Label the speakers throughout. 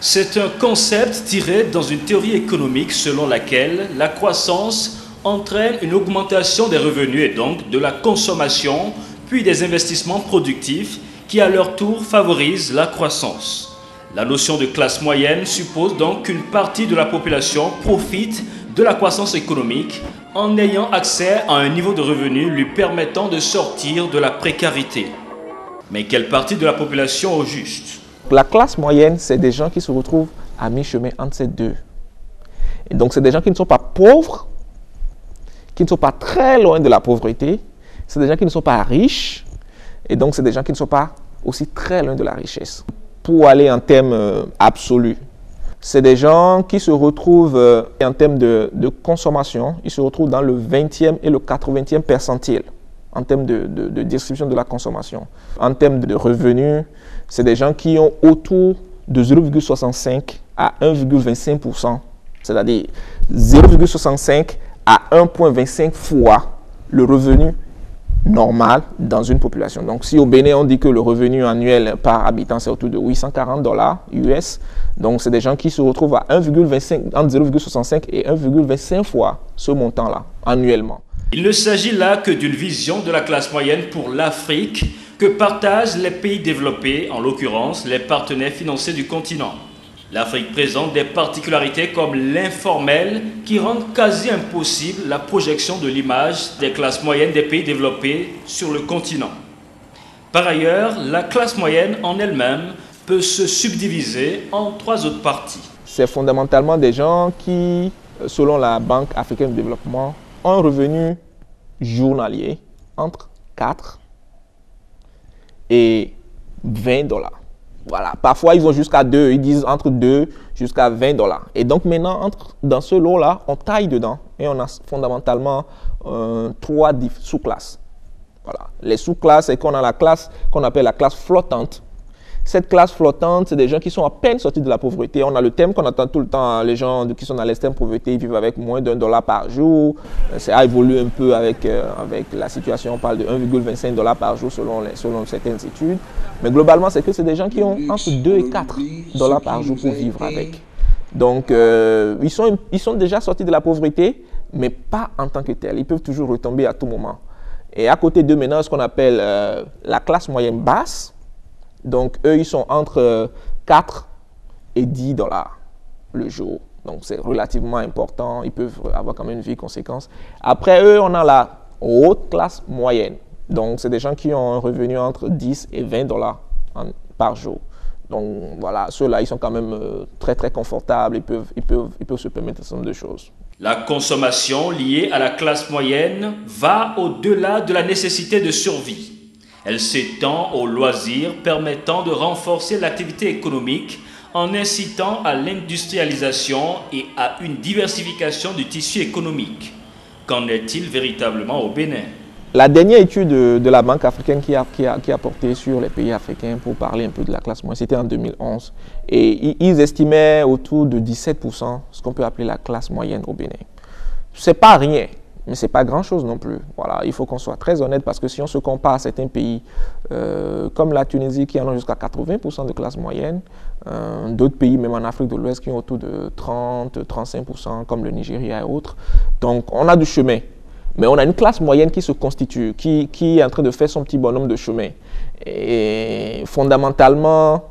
Speaker 1: C'est un concept tiré dans une théorie économique selon laquelle la croissance entraîne une augmentation des revenus et donc de la consommation, puis des investissements productifs qui à leur tour favorisent la croissance. La notion de classe moyenne suppose donc qu'une partie de la population profite de la croissance économique en ayant accès à un niveau de revenu lui permettant de sortir de la précarité. Mais quelle partie de la population au juste?
Speaker 2: La classe moyenne, c'est des gens qui se retrouvent à mi-chemin entre ces deux. Et donc, c'est des gens qui ne sont pas pauvres, qui ne sont pas très loin de la pauvreté. C'est des gens qui ne sont pas riches. Et donc, c'est des gens qui ne sont pas aussi très loin de la richesse. Pour aller en termes absolus, c'est des gens qui se retrouvent en termes de consommation, ils se retrouvent dans le 20e et le 80e percentile en termes de distribution de la consommation. En termes de revenus, c'est des gens qui ont autour de 0,65 à 1,25%, c'est-à-dire 0,65 à 1,25 fois le revenu normal dans une population. Donc, si au Bénin, on dit que le revenu annuel par habitant, c'est autour de 840 $ US, donc c'est des gens qui se retrouvent à 1,25, entre 0,65 et 1,25 fois ce montant-là, annuellement.
Speaker 1: Il ne s'agit là que d'une vision de la classe moyenne pour l'Afrique que partagent les pays développés, en l'occurrence les partenaires financiers du continent. L'Afrique présente des particularités comme l'informel qui rendent quasi impossible la projection de l'image des classes moyennes des pays développés sur le continent. Par ailleurs, la classe moyenne en elle-même peut se subdiviser en 3 autres parties.
Speaker 2: C'est fondamentalement des gens qui, selon la Banque africaine de développement, ont un revenu journalier entre 4 et 20 $. Voilà. Parfois, ils vont jusqu'à 2, ils disent entre 2 jusqu'à 20 $. Et donc maintenant, dans ce lot-là, on taille dedans et on a fondamentalement 3 sous-classes. Voilà. Les sous-classes, c'est qu'on a la classe qu'on appelle la classe flottante. Cette classe flottante, c'est des gens qui sont à peine sortis de la pauvreté. On a le thème qu'on entend tout le temps, les gens qui sont dans l'extrême pauvreté, ils vivent avec moins d'$1 par jour. Ça a évolué un peu avec la situation, on parle de 1,25 $ par jour selon certaines études. Mais globalement, c'est que c'est des gens qui ont entre 2 et 4 $ par jour pour vivre avec. Donc, ils sont déjà sortis de la pauvreté, mais pas en tant que tels. Ils peuvent toujours retomber à tout moment. Et à côté d'eux, maintenant, ce qu'on appelle la classe moyenne basse. Donc, eux, ils sont entre 4 et 10 $ le jour. Donc, c'est relativement important. Ils peuvent avoir quand même une vie conséquence. Après eux, on a la haute classe moyenne. Donc, c'est des gens qui ont un revenu entre 10 et 20 $ par jour. Donc, voilà, ceux-là, ils sont quand même très, très confortables. Ils peuvent se permettre un certain nombre de choses.
Speaker 1: La consommation liée à la classe moyenne va au-delà de la nécessité de survie. Elle s'étend aux loisirs permettant de renforcer l'activité économique en incitant à l'industrialisation et à une diversification du tissu économique. Qu'en est-il véritablement au Bénin?
Speaker 2: La dernière étude de la Banque africaine qui a porté sur les pays africains pour parler un peu de la classe moyenne, c'était en 2011. Et ils estimaient autour de 17% ce qu'on peut appeler la classe moyenne au Bénin. C'est pas rien. Mais ce n'est pas grand-chose non plus. Voilà, il faut qu'on soit très honnête parce que si on se compare à certains pays comme la Tunisie qui en ont jusqu'à 80% de classe moyenne, d'autres pays, même en Afrique de l'Ouest, qui ont autour de 30-35% comme le Nigeria et autres. Donc, on a du chemin. Mais on a une classe moyenne qui se constitue, qui est en train de faire son petit bonhomme de chemin. Et fondamentalement,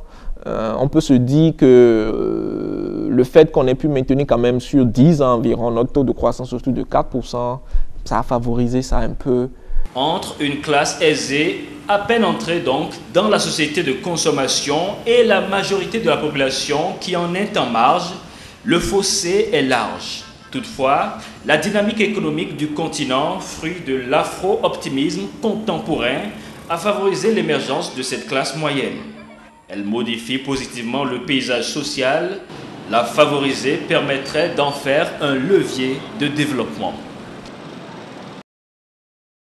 Speaker 2: on peut se dire que le fait qu'on ait pu maintenir quand même sur 10 ans environ notre taux de croissance autour de 4%, ça a favorisé ça un peu.
Speaker 1: Entre une classe aisée, à peine entrée donc dans la société de consommation et la majorité de la population qui en est en marge, le fossé est large. Toutefois, la dynamique économique du continent, fruit de l'afro-optimisme contemporain, a favorisé l'émergence de cette classe moyenne. Elle modifie positivement le paysage social. La favoriser permettrait d'en faire un levier de développement.